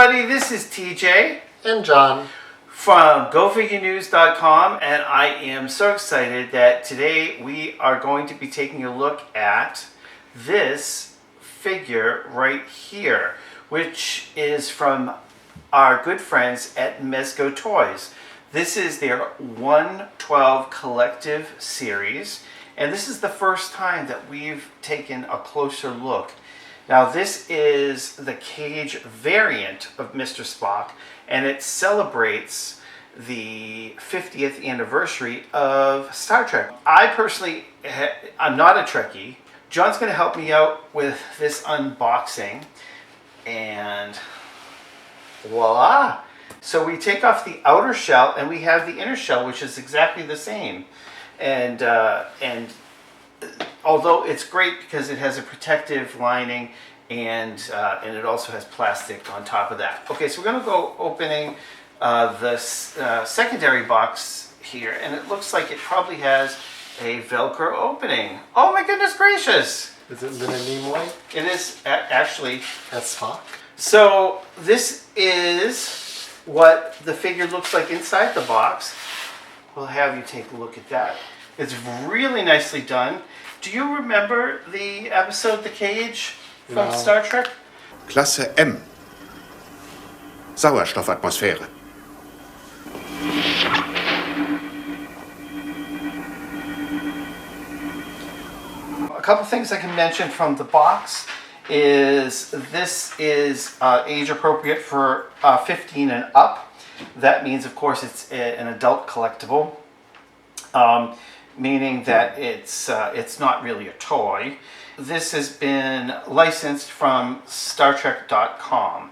everybody, this is TJ and John from GoFigureNews.com, and I am so excited that today we are going to be taking a look at this figure right here, which is from our good friends at Mezco Toys. This is their 112 collective series, and this is the first time that we've taken a closer look. Now, this is the cage variant of Mr. Spock, and it celebrates the 50th anniversary of Star Trek. I personally, I'm not a Trekkie. John's going to help me out with this unboxing, and voila! So we take off the outer shell, and we have the inner shell, which is exactly the same. And although it's great because it has a protective lining, and it also has plastic on top of that. Okay, so we're going to go opening the secondary box here, and it looks like it probably has a Velcro opening. Oh my goodness gracious! Is it Leonard Nimoy? It is actually. That's Spock. So this is what the figure looks like inside the box. We'll have you take a look at that. It's really nicely done. Do you remember the episode The Cage from Star Trek? Klasse M. Sauerstoffatmosphäre. A couple things I can mention from the box is this is age appropriate for 15 and up. That means, of course, it's an adult collectible. Meaning that it's not really a toy. This has been licensed from StarTrek.com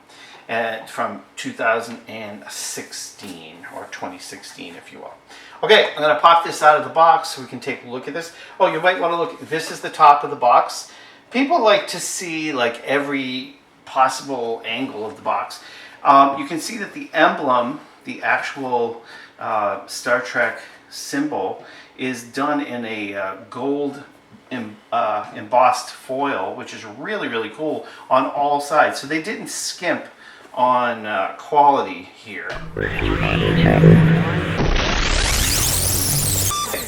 from 2016 or 2016, if you will. Okay, I'm going to pop this out of the box so we can take a look at this. Oh, you might want to look. This is the top of the box. People like to see like every possible angle of the box. You can see that the emblem, the actual Star Trek symbol, is done in a gold embossed foil, which is really, really cool on all sides. So they didn't skimp on quality here.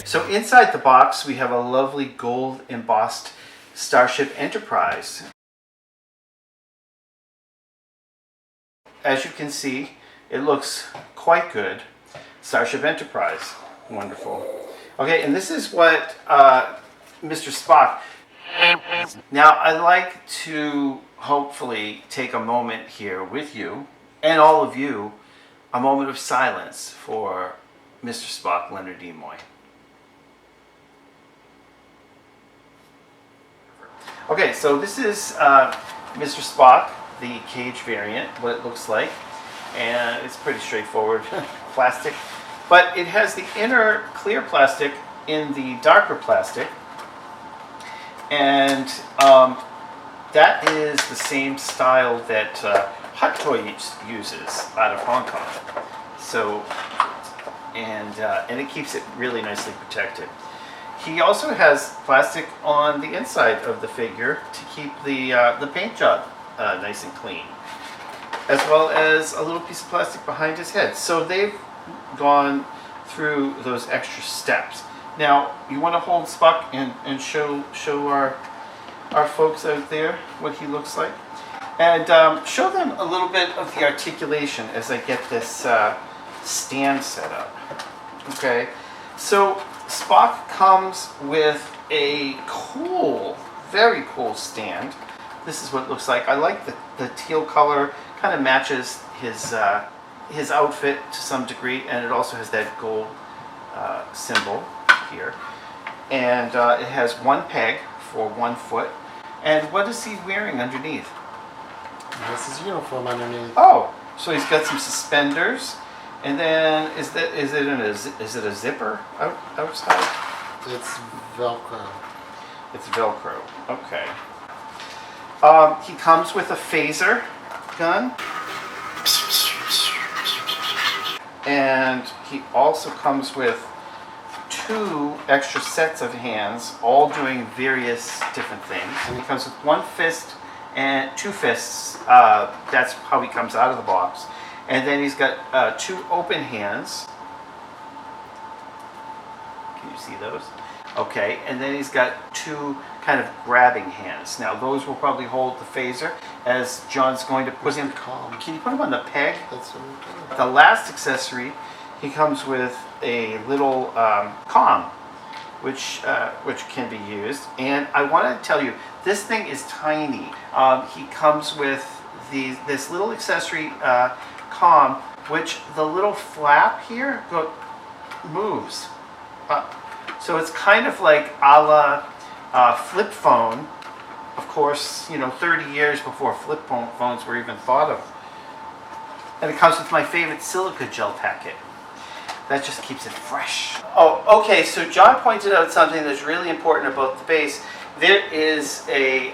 So inside the box, we have a lovely gold embossed Starship Enterprise. As you can see, it looks quite good. Starship Enterprise. Wonderful. Okay, and this is what Mr. Spock. Now, I'd like to hopefully take a moment here with you, and all of you, a moment of silence for Mr. Spock, Leonard Nimoy. Okay, so this is Mr. Spock, the cage variant, what it looks like, and it's pretty straightforward. Plastic. But it has the inner clear plastic in the darker plastic, and that is the same style that Hot Toy uses out of Hong Kong. So, and it keeps it really nicely protected. He also has plastic on the inside of the figure to keep the paint job nice and clean, as well as a little piece of plastic behind his head. So they've gone through those extra steps. Now, you want to hold Spock and show our folks out there what he looks like, and show them a little bit of the articulation as I get this stand set up. Okay, so Spock comes with a cool, very cool stand. This is what it looks like. I like the teal color, kind of matches his outfit to some degree, and it also has that gold symbol here. And it has one peg for 1 foot. And what is he wearing underneath? This is uniform underneath. Oh, so he's got some suspenders, and then is it a zipper outside? It's Velcro. It's Velcro. Okay. He comes with a phaser gun. And he also comes with 2 extra sets of hands, all doing various different things. And he comes with 1 fist and 2 fists. That's how he comes out of the box. And then he's got 2 open hands. Can you see those? Okay, and then he's got 2 kind of grabbing hands. Now those will probably hold the phaser as John's going to put him. Calm. Can you put him on the peg? That's what we're doing. The last accessory, he comes with a little comm, which can be used. And I want to tell you, this thing is tiny. He comes with this little accessory comm, which the little flap here moves up. So it's kind of like a la flip phone. Of course, 30 years before flip phones were even thought of. And it comes with my favorite silica gel packet. That just keeps it fresh. Oh, okay, so John pointed out something that's really important about the base. There is a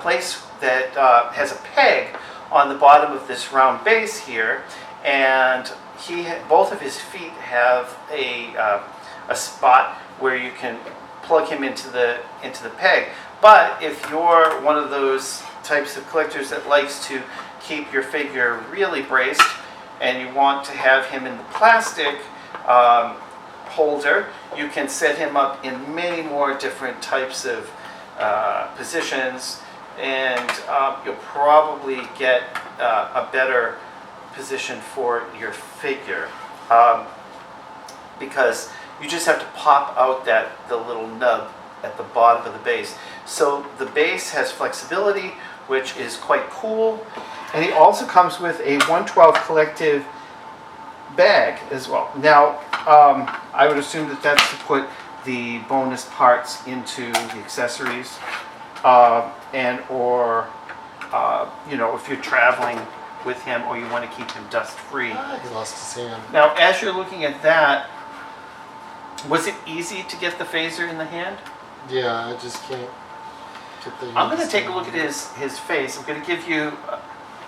place that has a peg on the bottom of this round base here, and both of his feet have a spot where you can plug him into the peg. But if you're one of those types of collectors that likes to keep your figure really braced, and you want to have him in the plastic holder, you can set him up in many more different types of positions, and you'll probably get a better position for your figure, because you just have to pop out the little nub at the bottom of the base. So the base has flexibility, which is quite cool. And he also comes with a 112 collective bag as well. Now, I would assume that that's to put the bonus parts into the accessories, if you're traveling with him or you want to keep him dust free. He lost his hand. Now, as you're looking at that, was it easy to get the phaser in the hand? Yeah, I just can't get the. I'm going to take a look at his face. I'm going to give you.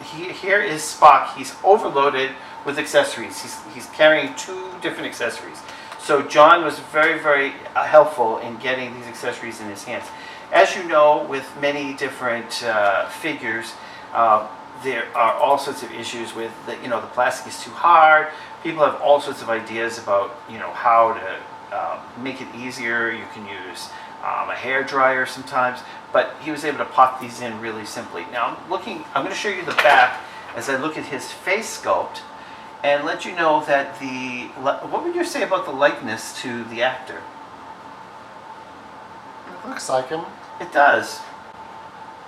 Here is Spock. He's overloaded with accessories. He's carrying 2 different accessories. So John was very, very helpful in getting these accessories in his hands. As you know, with many different figures, there are all sorts of issues with the plastic is too hard. People have all sorts of ideas about how to make it easier. You can use a hair dryer sometimes, but he was able to pop these in really simply. Now I'm going to show you the back as I look at his face sculpt and let you know that what would you say about the likeness to the actor? It looks like him. It does.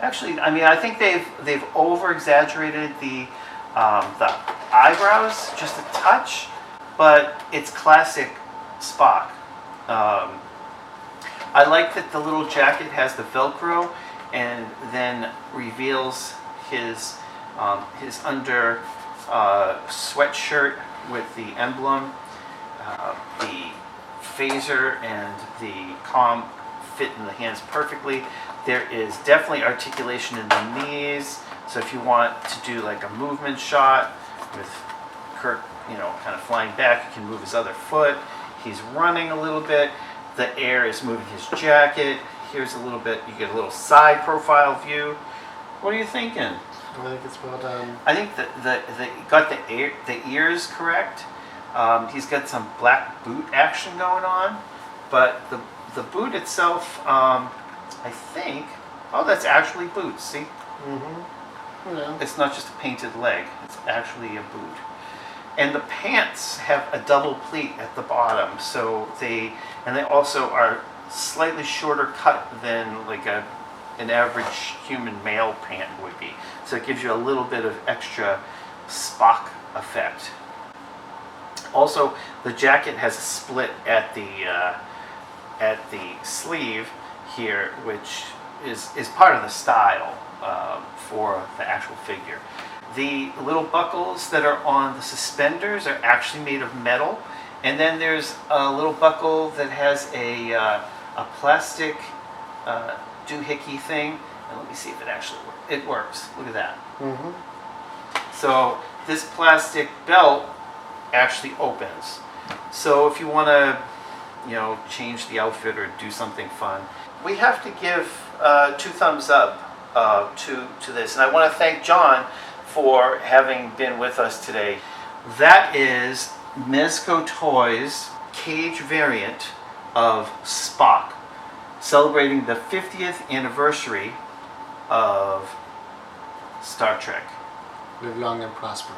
Actually, I think they've over exaggerated the eyebrows just a touch, but it's classic Spock. I like that the little jacket has the Velcro and then reveals his under sweatshirt with the emblem. The phaser and the comm fit in the hands perfectly. There is definitely articulation in the knees, so if you want to do like a movement shot with Kirk, kind of flying back, you can move his other foot. He's running a little bit. The air is moving his jacket. Here's a little bit, you get a little side profile view. What are you thinking? I think it's well done. I think that got the ears correct. He's got some black boot action going on, but the boot itself, I think, that's actually boots. See, Yeah. it's not just a painted leg; it's actually a boot. And the pants have a double pleat at the bottom, so they also are slightly shorter cut than like an average human male pant would be. So it gives you a little bit of extra Spock effect. Also, the jacket has a split at the sleeve here, which is part of the style for the actual figure. The little buckles that are on the suspenders are actually made of metal, and then there's a little buckle that has a plastic doohickey thing. And let me see if it actually works. It works. Look at that. So this plastic belt actually opens. So if you want to, change the outfit or do something fun, we have to give 2 thumbs up to this. And I want to thank John for having been with us today. That is Mezco Toys cage variant of Spock, celebrating the 50th anniversary of Star Trek. Live long and prosper.